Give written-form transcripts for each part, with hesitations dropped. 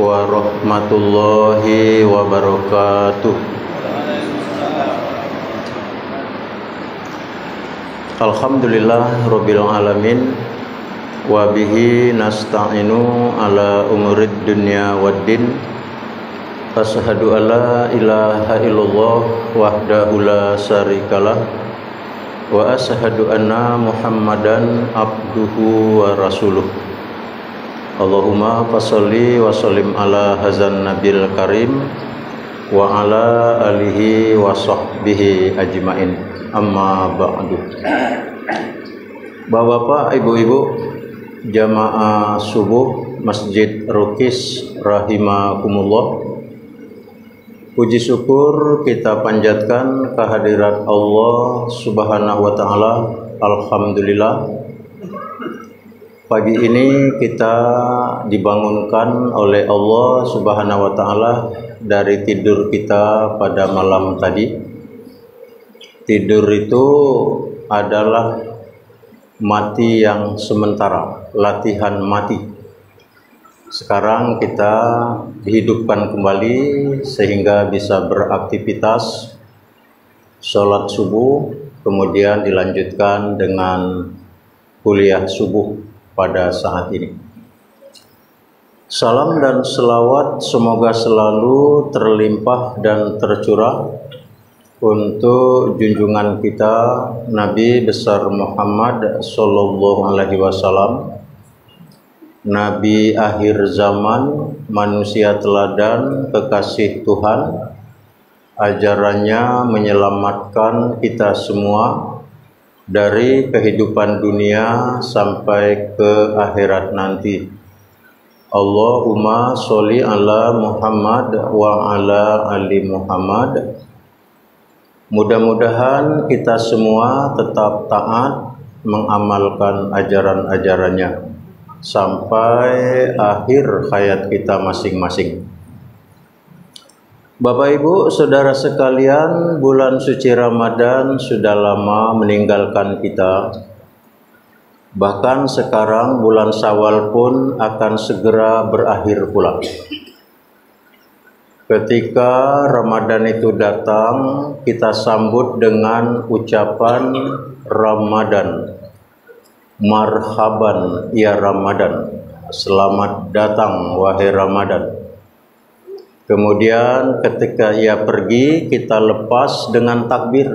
warahmatullahi wabarakatuh. Alhamdulillah rabbil alamin, wa bihi nasta'inu ala umurid dunya waddin. Asyhadu alla ilaha illallah wahdahu la syarikalah wa asyhadu anna Muhammadan abduhu wa rasuluh. Allahumma fasholli wa sallim ala hazan nabil karim wa ala alihi wa sahbihi ajmain. Amma ba'du. Bapak-bapak, ibu-ibu, jamaah subuh Masjid Rukis rahimakumullah. Puji syukur kita panjatkan kehadirat Allah Subhanahu wa taala. Alhamdulillah. Pagi ini kita dibangunkan oleh Allah Subhanahu wa taala dari tidur kita pada malam tadi. Tidur itu adalah mati yang sementara, latihan mati. Sekarang kita dihidupkan kembali sehingga bisa beraktivitas, sholat subuh, kemudian dilanjutkan dengan kuliah subuh pada saat ini. Salam dan selawat semoga selalu terlimpah dan tercurah untuk junjungan kita Nabi besar Muhammad sallallahu alaihi wasallam, Nabi akhir zaman, manusia teladan, kekasih Tuhan. Ajarannya menyelamatkan kita semua dari kehidupan dunia sampai ke akhirat nanti. Allahumma sholli ala Muhammad wa ala ali Muhammad. Mudah-mudahan kita semua tetap taat mengamalkan ajaran-ajarannya sampai akhir hayat kita masing-masing. Bapak Ibu, saudara sekalian, bulan suci Ramadan sudah lama meninggalkan kita. Bahkan sekarang bulan Syawal pun akan segera berakhir pula. Ketika Ramadan itu datang, kita sambut dengan ucapan Ramadan. Marhaban ya Ramadan. Selamat datang wahai Ramadan. Kemudian ketika ia pergi, kita lepas dengan takbir.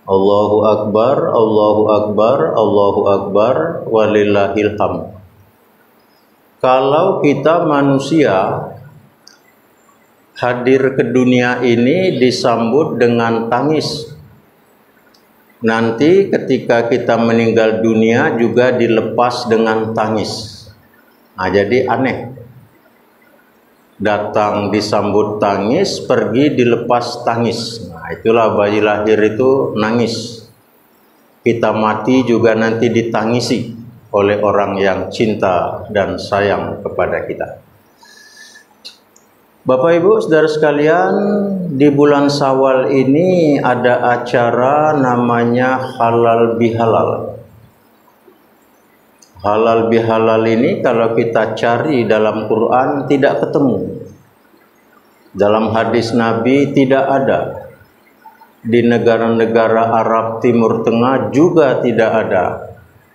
Allahu Akbar, Allahu Akbar, Allahu Akbar, walillahil hamd. Kalau kita manusia hadir ke dunia ini disambut dengan tangis. Nanti ketika kita meninggal dunia juga dilepas dengan tangis. Nah, jadi aneh. Datang disambut tangis, pergi dilepas tangis. Nah, itulah bayi lahir itu nangis. Kita mati juga nanti ditangisi oleh orang yang cinta dan sayang kepada kita. Bapak Ibu saudara sekalian, di bulan Syawal ini ada acara namanya halal bihalal. Halal bihalal ini kalau kita cari dalam Quran tidak ketemu. Dalam hadis Nabi tidak ada. Di negara-negara Arab Timur Tengah juga tidak ada.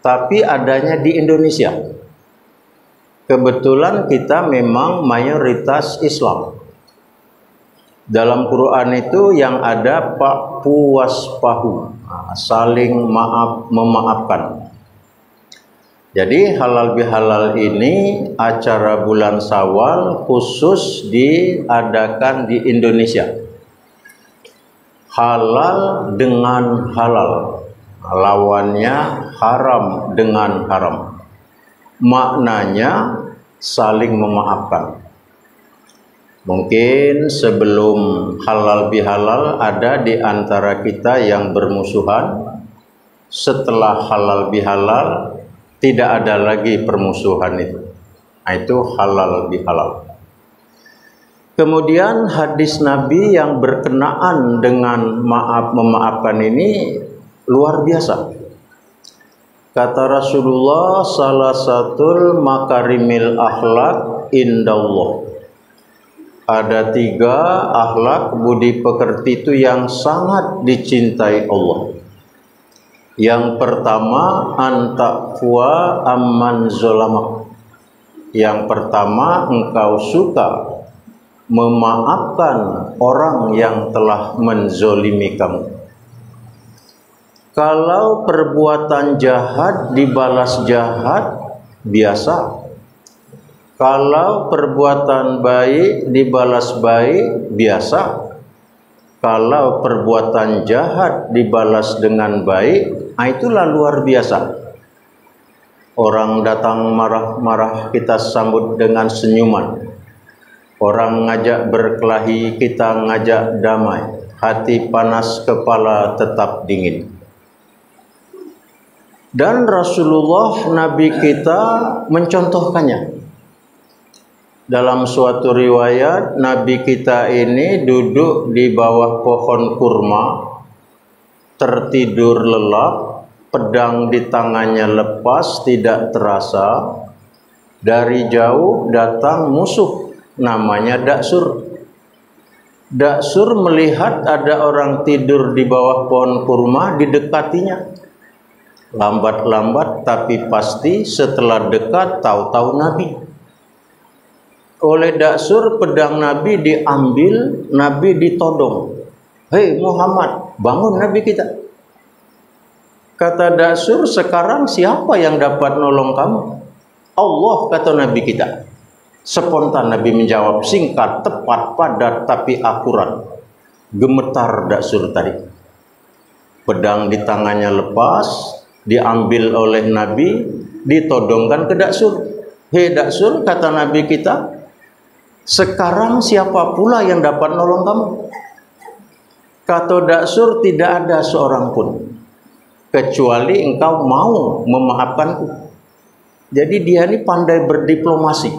Tapi adanya di Indonesia. Kebetulan kita memang mayoritas Islam. Dalam Quran itu yang ada pakpu waspahu, saling memaafkan. Jadi halal bihalal ini acara bulan Syawal khusus diadakan di Indonesia. Halal dengan halal, lawannya haram dengan haram. Maknanya saling memaafkan. Mungkin sebelum halal bihalal ada di antara kita yang bermusuhan. Setelah halal bihalal tidak ada lagi permusuhan itu. Nah, itu halal bihalal. Kemudian hadis Nabi yang berkenaan dengan memaafkan ini luar biasa. Kata Rasulullah, salah satu makarimil akhlak indallah. Ada 3 akhlak budi pekerti itu yang sangat dicintai Allah. Yang pertama, antakwa amman zolama. Yang pertama, engkau suka memaafkan orang yang telah menzolimi kamu. Kalau perbuatan jahat dibalas jahat, biasa. Kalau perbuatan baik dibalas baik, biasa. Kalau perbuatan jahat dibalas dengan baik, itulah luar biasa. Orang datang marah-marah, kita sambut dengan senyuman. Orang ngajak berkelahi, kita ngajak damai. Hati panas, kepala tetap dingin. Dan Rasulullah, Nabi kita, mencontohkannya. Dalam suatu riwayat, Nabi kita ini duduk di bawah pohon kurma, tertidur lelap, pedang di tangannya lepas, tidak terasa. Dari jauh datang musuh, namanya Daksur. Daksur melihat ada orang tidur di bawah pohon kurma, didekatinya. Lambat-lambat tapi pasti, setelah dekat tahu-tahu Nabi. Oleh Daksur, pedang Nabi diambil, Nabi ditodong. Hei Muhammad, bangun Nabi kita. Kata Daksur, sekarang siapa yang dapat nolong kamu? Allah, kata Nabi kita. Spontan Nabi menjawab, singkat, tepat, padat, tapi akurat. Gemetar Daksur tadi. Pedang di tangannya lepas, diambil oleh Nabi, ditodongkan ke Daksur. Hei Daksur, kata Nabi kita, sekarang siapa pula yang dapat nolong kamu? Kata Daksur, tidak ada seorang pun, kecuali engkau mau memaafkanku. Jadi dia ini pandai berdiplomasi.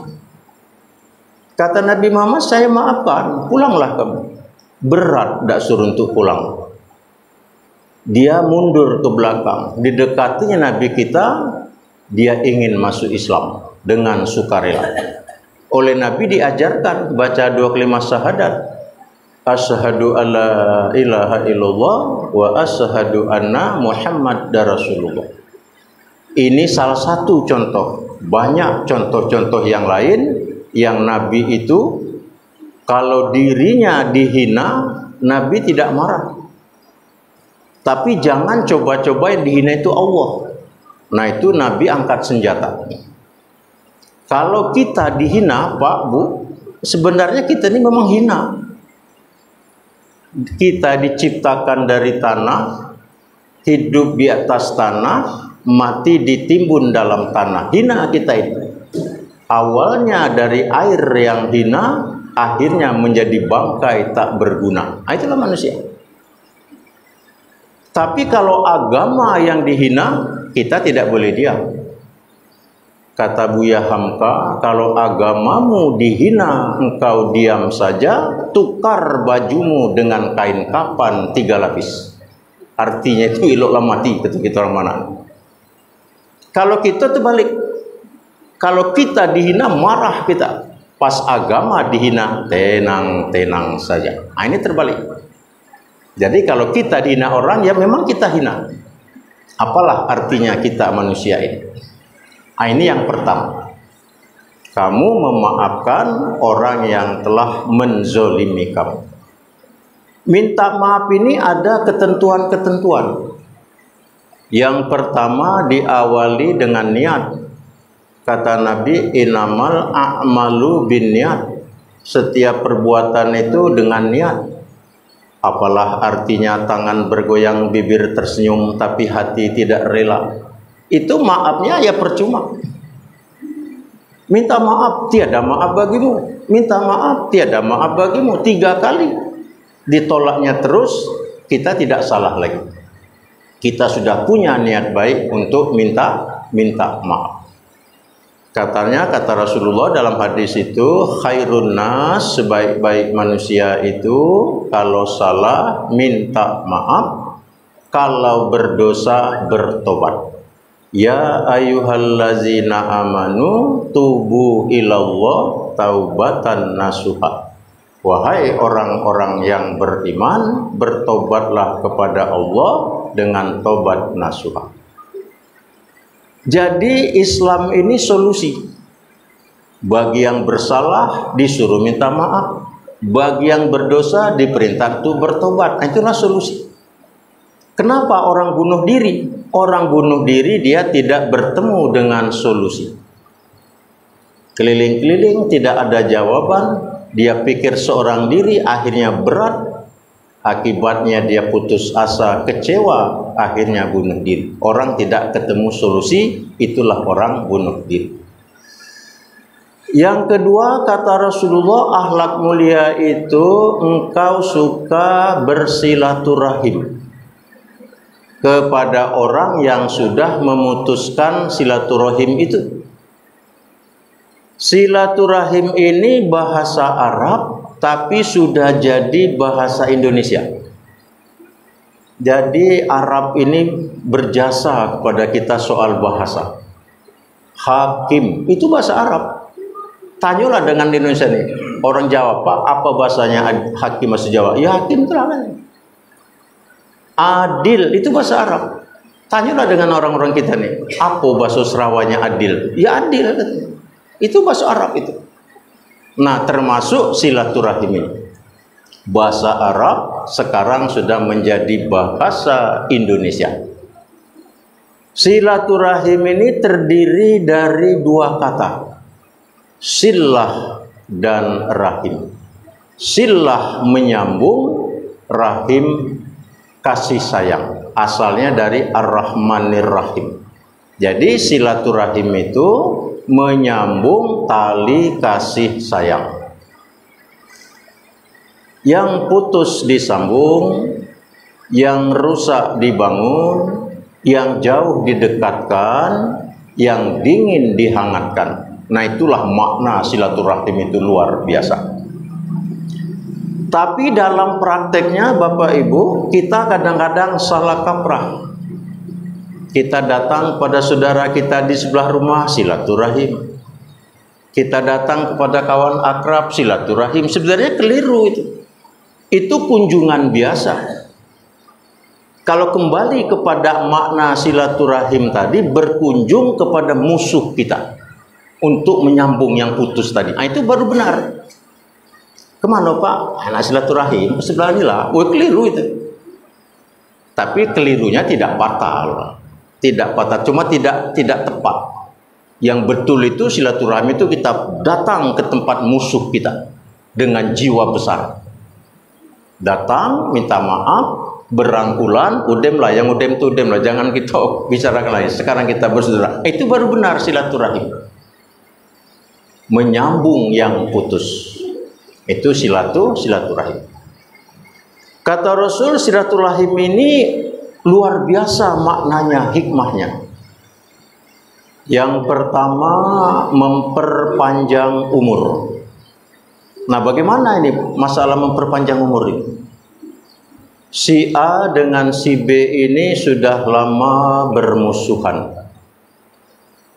Kata Nabi Muhammad, saya maafkan, pulanglah kamu. Berat Daksur untuk pulang. Dia mundur ke belakang. Didekatinya Nabi kita, dia ingin masuk Islam dengan sukarela. Oleh Nabi diajarkan baca 2 kalimat syahadat. Asyhadu alla ilaha illallah wa asyhadu anna Muhammadar Rasulullah. Ini salah satu contoh. Banyak contoh-contoh yang lain yang Nabi itu kalau dirinya dihina, Nabi tidak marah. Tapi jangan coba-coba yang dihina itu Allah. Nah itu Nabi angkat senjata. Kalau kita dihina, Pak, Bu, sebenarnya kita ini memang hina. Kita diciptakan dari tanah, hidup di atas tanah, mati ditimbun dalam tanah. Hina kita ini. Awalnya dari air yang hina, akhirnya menjadi bangkai tak berguna. Itulah manusia. Tapi kalau agama yang dihina, kita tidak boleh diam. Kata Buya Hamka, kalau agamamu dihina, engkau diam saja, tukar bajumu dengan kain kafan 3 lapis. Artinya itu eloklah mati ketika kita orang mana. Kalau kita terbalik, kalau kita dihina marah kita, pas agama dihina tenang-tenang saja. Nah, ini terbalik. Jadi kalau kita dihina orang, ya memang kita hina. Apalah artinya kita manusia ini? Nah, ini yang pertama. Kamu memaafkan orang yang telah menzolimi kamu. Minta maaf ini ada ketentuan-ketentuan. Yang pertama diawali dengan niat. Kata Nabi, innamal a'malu binniyat. Setiap perbuatan itu dengan niat. Apalah artinya tangan bergoyang, bibir tersenyum, tapi hati tidak rela. Itu maafnya ya percuma. Minta maaf, tiada maaf bagimu. Minta maaf, tiada maaf bagimu. 3 kali. Ditolaknya terus, kita tidak salah lagi. Kita sudah punya niat baik untuk minta maaf. Katanya, kata Rasulullah dalam hadis itu, khairun nas, sebaik-baik manusia itu kalau salah minta maaf, kalau berdosa bertobat. Ya ayyuhallazina amanu tubu ilallah taubatan nasuha. Wahai orang-orang yang beriman, bertobatlah kepada Allah dengan tobat nasuha. Jadi Islam ini solusi. Bagi yang bersalah disuruh minta maaf, bagi yang berdosa diperintah untuk bertobat. Nah, itulah solusi. Kenapa orang bunuh diri? Orang bunuh diri dia tidak bertemu dengan solusi. Keliling-keliling tidak ada jawaban, dia pikir seorang diri, akhirnya berat, akibatnya dia putus asa, kecewa, akhirnya bunuh diri. Orang tidak ketemu solusi, itulah orang bunuh diri. Yang kedua, kata Rasulullah, akhlak mulia itu engkau suka bersilaturahim kepada orang yang sudah memutuskan silaturahim itu. Silaturahim ini bahasa Arab, tapi sudah jadi bahasa Indonesia. Jadi Arab ini berjasa kepada kita soal bahasa. Hakim itu bahasa Arab. Tanyalah dengan Indonesia nih, orang Jawa, Pak, apa bahasanya hakim bahasa Jawa? Ya hakim itu lah. Adil itu bahasa Arab. Tanyalah dengan orang-orang kita nih, apa bahasa Serawanya adil? Ya adil. Itu bahasa Arab itu. Nah, termasuk silaturahim ini. Bahasa Arab sekarang sudah menjadi bahasa Indonesia. Silaturahim ini terdiri dari dua kata. Silah dan rahim. Silah menyambung, rahim kasih sayang. Asalnya dari Ar-Rahmanir Rahim. Jadi silaturahim itu menyambung tali kasih sayang. Yang putus disambung, yang rusak dibangun, yang jauh didekatkan, yang dingin dihangatkan. Nah, itulah makna silaturahim itu luar biasa. Tapi dalam prakteknya Bapak Ibu, kita kadang-kadang salah kaprah. Kita datang pada saudara kita di sebelah rumah, silaturahim. Kita datang kepada kawan akrab, silaturahim. Sebenarnya keliru itu. Itu kunjungan biasa. Kalau kembali kepada makna silaturahim tadi, berkunjung kepada musuh kita untuk menyambung yang putus tadi. Nah, itu baru benar. Kemana Pak? Anak silaturahim sebelah ini lah. Wah, keliru itu. Tapi kelirunya tidak fatal. Tidak fatal, cuma tidak tepat. Yang betul itu silaturahim itu kita datang ke tempat musuh kita dengan jiwa besar. Datang, minta maaf, berangkulan, udem lah, yang udem itu udem lah, jangan kita bicarakan lagi. Sekarang kita bersaudara. Itu baru benar silaturahim. Menyambung yang putus. Itu silaturahim. Kata Rasul, silaturahim ini luar biasa maknanya, hikmahnya. Yang pertama, memperpanjang umur. Nah, bagaimana ini masalah memperpanjang umur ini? Si A dengan si B ini sudah lama bermusuhan.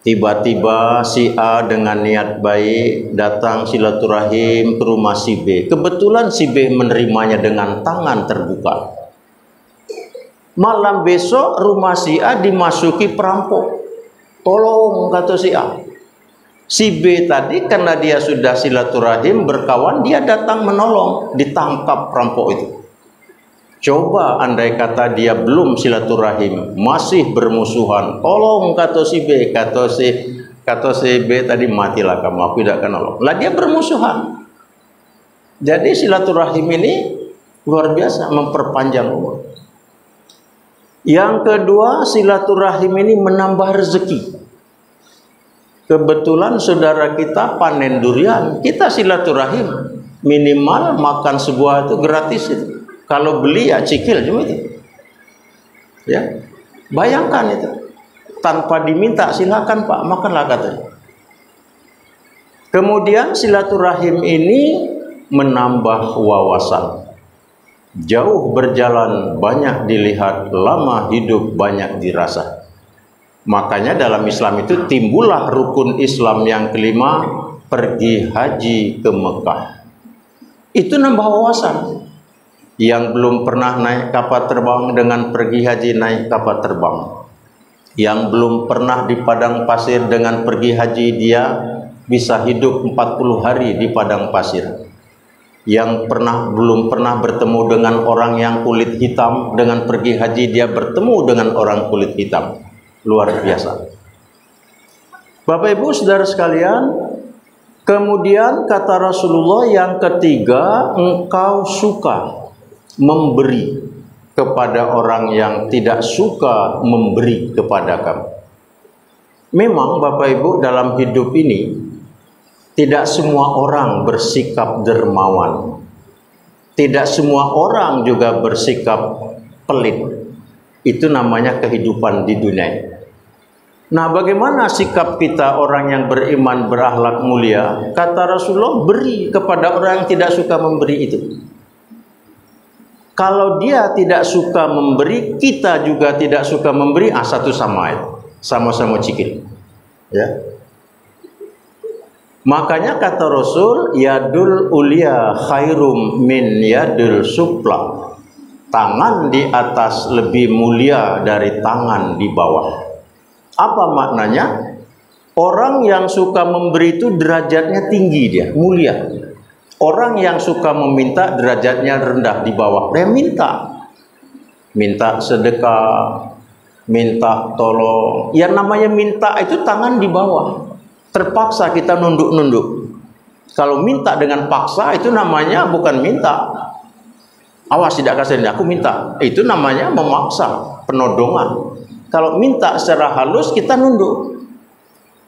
Tiba-tiba si A dengan niat baik datang silaturahim ke rumah si B. Kebetulan si B menerimanya dengan tangan terbuka. Malam besok rumah si A dimasuki perampok. Tolong, kata si A. Si B tadi karena dia sudah silaturahim berkawan, dia datang menolong, ditangkap perampok itu. Coba andai kata dia belum silaturahim, masih bermusuhan, tolong, kata si B, kata si B tadi, matilah kamu, aku tidak akan nolong. Lah dia bermusuhan. Jadi silaturahim ini luar biasa, memperpanjang umur. Yang kedua, silaturahim ini menambah rezeki. Kebetulan saudara kita panen durian, kita silaturahim, minimal makan sebuah itu gratis itu. Kalau beli ya cicil cuma itu. Ya, bayangkan itu. Tanpa diminta, silakan Pak, makanlah katanya. Kemudian silaturahim ini menambah wawasan. Jauh berjalan banyak dilihat, lama hidup banyak dirasa. Makanya dalam Islam itu timbullah rukun Islam yang kelima, pergi haji ke Mekah. Itu nambah wawasan. Yang belum pernah naik kapal terbang dengan pergi haji naik kapal terbang. Yang belum pernah di padang pasir dengan pergi haji dia bisa hidup 40 hari di padang pasir. Yang belum pernah bertemu dengan orang yang kulit hitam, dengan pergi haji dia bertemu dengan orang kulit hitam. Luar biasa. Bapak Ibu Saudara sekalian, kemudian kata Rasulullah yang ketiga, engkau suka memberi kepada orang yang tidak suka memberi kepada kamu. Memang Bapak Ibu dalam hidup ini tidak semua orang bersikap dermawan. Tidak semua orang juga bersikap pelit. Itu namanya kehidupan di dunia. Nah, bagaimana sikap kita orang yang beriman berakhlak mulia? Kata Rasulullah, beri kepada orang yang tidak suka memberi itu. Kalau dia tidak suka memberi, kita juga tidak suka memberi, satu sama itu. Sama-sama cikil. Ya. Makanya kata Rasul, yadul ulia khairum min yadul supla. Tangan di atas lebih mulia dari tangan di bawah. Apa maknanya? Orang yang suka memberi itu derajatnya tinggi dia, mulia. Orang yang suka meminta derajatnya rendah di bawah. Dia minta sedekah, minta tolong. Yang namanya minta itu tangan di bawah. Terpaksa kita nunduk-nunduk. Kalau minta dengan paksa itu namanya bukan minta. Awas tidak kasih, aku minta. Itu namanya memaksa, penodongan. Kalau minta secara halus kita nunduk.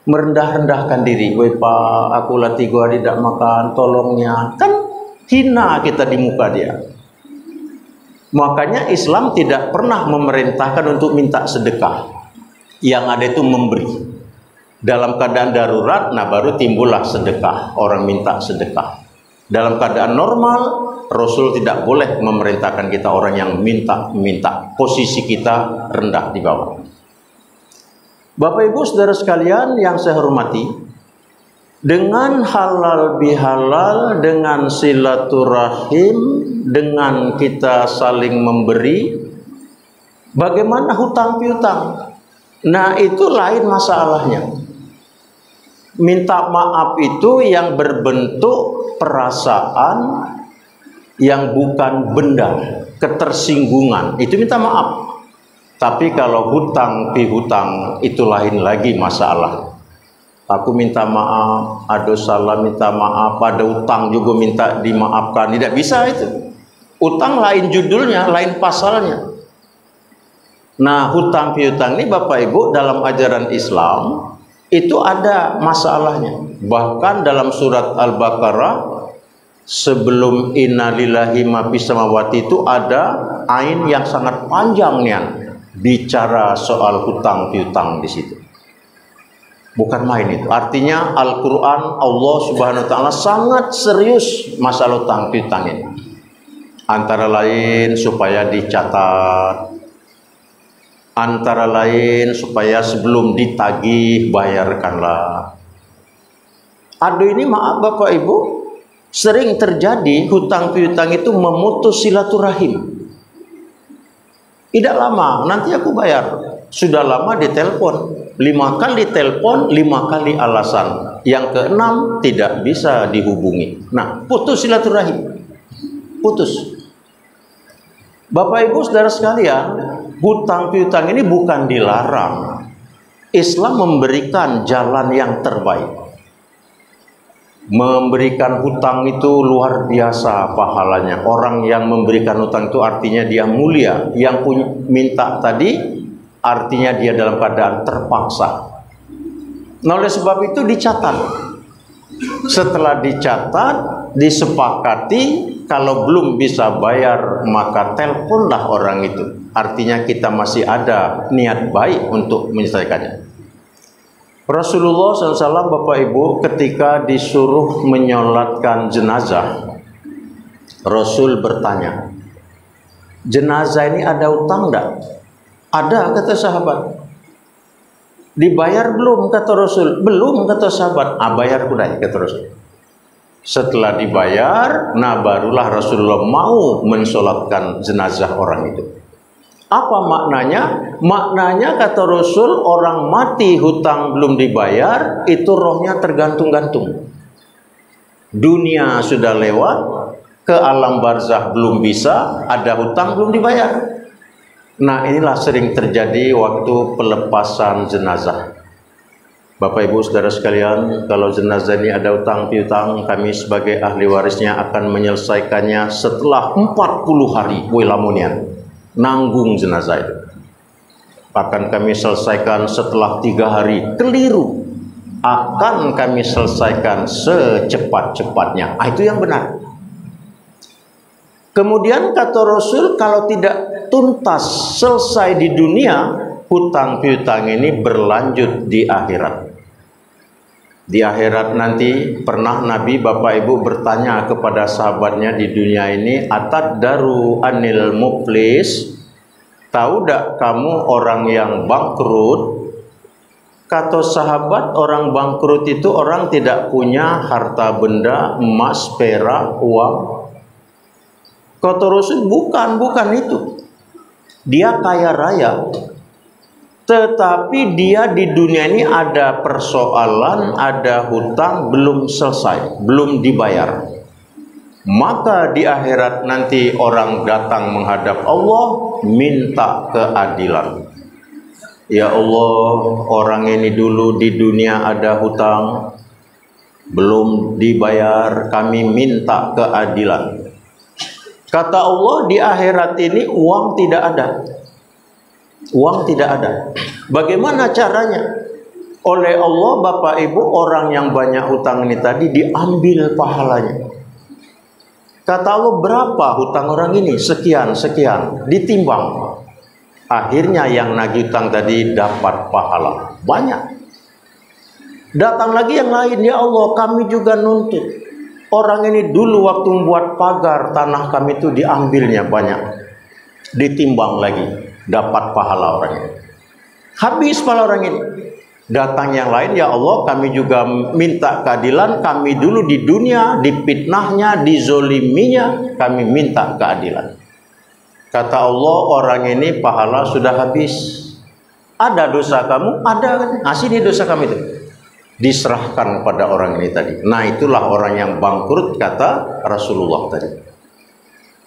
Merendah-rendahkan diri. Woi Pak, aku lah 3 hari tidak makan, tolongnya. Kan hina kita di muka dia. Makanya Islam tidak pernah memerintahkan untuk minta sedekah. Yang ada itu memberi. Dalam keadaan darurat, nah baru timbullah sedekah. Orang minta sedekah. Dalam keadaan normal, Rasul tidak boleh memerintahkan kita orang yang minta. Posisi kita rendah di bawah. Bapak Ibu Saudara sekalian yang saya hormati, dengan halal bihalal, dengan silaturahim, dengan kita saling memberi, bagaimana hutang piutang? Nah, itu lain masalahnya. Minta maaf itu yang berbentuk perasaan, yang bukan benda, ketersinggungan, itu minta maaf. Tapi kalau hutang pihutang itu lain lagi masalah. Aku minta maaf, ada salah minta maaf, ada utang juga minta dimaafkan. Tidak bisa itu. Utang lain judulnya, lain pasalnya. Nah, hutang pihutang ini Bapak Ibu dalam ajaran Islam itu ada masalahnya. Bahkan dalam surat Al-Baqarah sebelum innalillahi ma fis samawati itu ada ain yang sangat panjang nih. Bicara soal hutang piutang di situ. Bukan main itu. Artinya Al-Qur'an Allah Subhanahu wa taala sangat serius masalah hutang piutang ini. Antara lain supaya dicatat. Antara lain supaya sebelum ditagih bayarkanlah. Aduh, ini maaf Bapak Ibu, sering terjadi hutang piutang itu memutus silaturahim. Tidak lama, nanti aku bayar. Sudah lama ditelepon. 5 kali telepon, 5 kali alasan. Yang ke-6 tidak bisa dihubungi. Nah, putus silaturahim. Putus. Bapak Ibu Saudara sekalian, hutang piutang ini bukan dilarang. Islam memberikan jalan yang terbaik. Memberikan hutang itu luar biasa pahalanya. Orang yang memberikan hutang itu artinya dia mulia. Yang minta tadi artinya dia dalam keadaan terpaksa. Nah, oleh sebab itu dicatat. Setelah dicatat, disepakati, kalau belum bisa bayar maka teleponlah orang itu. Artinya kita masih ada niat baik untuk menyelesaikannya. Rasulullah SAW Bapak Ibu ketika disuruh menyolatkan jenazah, Rasul bertanya, jenazah ini ada utang enggak? Ada, kata sahabat. Dibayar belum, kata Rasul? Belum, kata sahabat. Bayar kudai, kata Rasul. Setelah dibayar, nah barulah Rasulullah mau mensolatkan jenazah orang itu. Apa maknanya? Maknanya kata Rasul, orang mati hutang belum dibayar, itu rohnya tergantung-gantung. Dunia sudah lewat, ke alam barzakh belum bisa, ada hutang belum dibayar. Nah, inilah sering terjadi waktu pelepasan jenazah. Bapak Ibu Saudara sekalian, kalau jenazah ini ada hutang piutang, kami sebagai ahli warisnya akan menyelesaikannya setelah 40 hari. Wilamunian nanggung jenazah itu. Akan kami selesaikan setelah 3 hari. Keliru. Akan kami selesaikan secepat-cepatnya. Itu yang benar. Kemudian kata Rasul, kalau tidak tuntas selesai di dunia, hutang piutang ini berlanjut di akhirat. Di akhirat nanti pernah Nabi Bapak Ibu bertanya kepada sahabatnya di dunia ini, ataddaru anil muflis, tahu tak kamu orang yang bangkrut? Kata sahabat, orang bangkrut itu orang tidak punya harta benda, emas, perak, uang. Kata Rasul, bukan itu. Dia kaya raya, tetapi dia di dunia ini ada persoalan, ada hutang belum selesai, belum dibayar. Maka di akhirat nanti orang datang menghadap Allah, minta keadilan. Ya Allah, orang ini dulu di dunia ada hutang, belum dibayar, kami minta keadilan. Kata Allah, di akhirat ini uang tidak ada. Uang tidak ada. Bagaimana caranya? Oleh Allah, Bapak Ibu, orang yang banyak hutang ini tadi diambil pahalanya. Kata Allah, berapa hutang orang ini? Sekian, ditimbang. Akhirnya yang nagih hutang tadi dapat pahala banyak. Datang lagi yang lain, ya Allah, kami juga nuntut. Orang ini dulu waktu membuat pagar tanah kami itu diambilnya banyak. Ditimbang lagi, dapat pahala orang ini. Habis pahala orang ini. Datang yang lain, ya Allah, kami juga minta keadilan. Kami dulu di dunia dipitnahnya, dizoliminya, kami minta keadilan. Kata Allah, orang ini pahala sudah habis. Ada dosa kamu? Ada kan? Sini dosa kami itu. Diserahkan pada orang ini tadi. Nah, itulah orang yang bangkrut, kata Rasulullah tadi.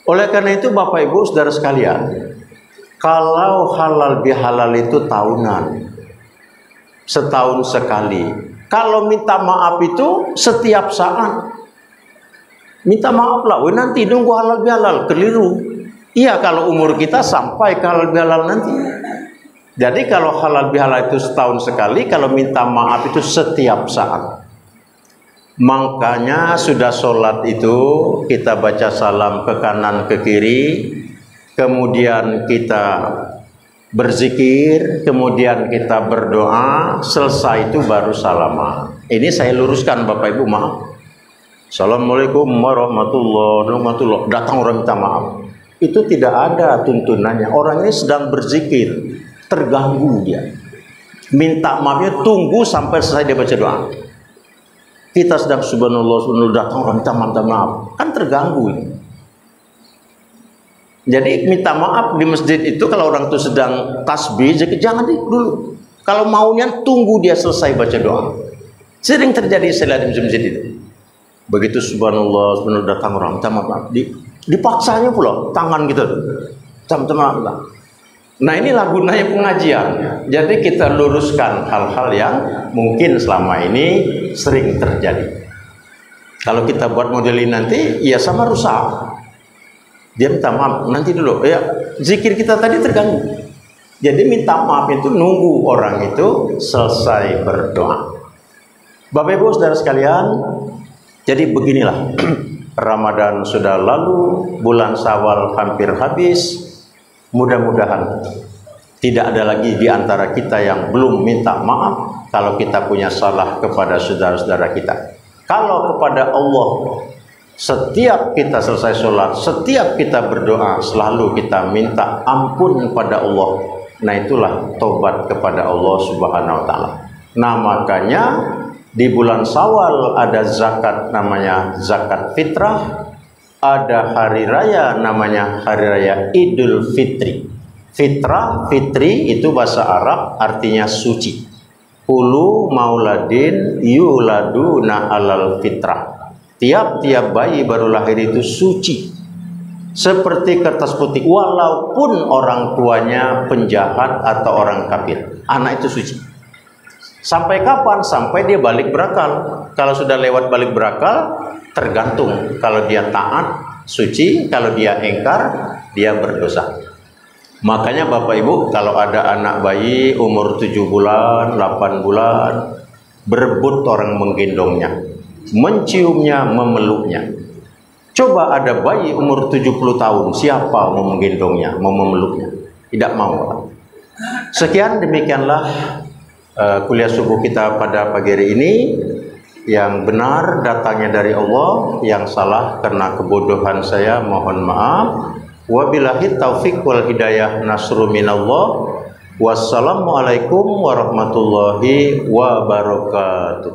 Oleh karena itu Bapak Ibu Saudara sekalian, kalau halal bihalal itu tahunan, setahun sekali. Kalau minta maaf itu setiap saat. Minta maaf lah, nanti nunggu halal bihalal, keliru. Iya, kalau umur kita sampai ke halal bihalal nanti. Jadi kalau halal bihalal itu setahun sekali, kalau minta maaf itu setiap saat. Makanya sudah sholat itu kita baca salam ke kanan ke kiri, kemudian kita berzikir, kemudian kita berdoa, selesai itu baru salaman. Ini saya luruskan Bapak Ibu, maaf. Assalamualaikum warahmatullahi wabarakatuh. Datang orang minta maaf. Itu tidak ada tuntunannya. Orang ini sedang berzikir, terganggu dia. Minta maafnya tunggu sampai selesai dia baca doa. Kita sedang subhanallah, datang orang minta maaf, kan terganggu ini. Jadi minta maaf di masjid itu kalau orang itu sedang tasbih, jangan dulu. Kalau maunya tunggu dia selesai baca doa. Sering terjadi saya lihat di masjid itu. Begitu subhanallah datang orang minta maaf, dipaksanya pula tangan gitu. Minta maaf. Nah, inilah gunanya pengajian. Jadi kita luruskan hal-hal yang mungkin selama ini sering terjadi. Kalau kita buat model ini nanti, ya sama rusak. Dia minta maaf, nanti dulu. Ya, zikir kita tadi terganggu. Jadi minta maaf itu nunggu orang itu selesai berdoa. Bapak Ibu Saudara sekalian, jadi beginilah. Ramadan sudah lalu, bulan Syawal hampir habis. Mudah-mudahan tidak ada lagi di antara kita yang belum minta maaf kalau kita punya salah kepada saudara-saudara kita. Kalau kepada Allah, setiap kita selesai sholat, setiap kita berdoa, selalu kita minta ampun kepada Allah. Nah itulah tobat kepada Allah Subhanahu wa taala. Nah makanya di bulan Syawal ada zakat namanya zakat fitrah, ada hari raya namanya hari raya Idul Fitri. Fitrah, fitri itu bahasa Arab artinya suci. Kullu mauladin yuladuna alal fitrah. Tiap-tiap bayi baru lahir itu suci, seperti kertas putih, walaupun orang tuanya penjahat atau orang kafir, anak itu suci. Sampai kapan? Sampai dia balik berakal. Kalau sudah lewat balik berakal, tergantung. Kalau dia taat, suci. Kalau dia engkar, dia berdosa. Makanya Bapak Ibu, kalau ada anak bayi umur 7 bulan, 8 bulan, berebut orang menggendongnya, menciumnya, memeluknya. Coba ada bayi umur 70 tahun, siapa mau menggendongnya, mau memeluknya? Tidak mau. Sekian, demikianlah kuliah subuh kita pada pagi hari ini. Yang benar datangnya dari Allah, yang salah karena kebodohan saya, mohon maaf. Wabillahi taufiq wal hidayah, nasru minallah. Wassalamualaikum warahmatullahi wabarakatuh.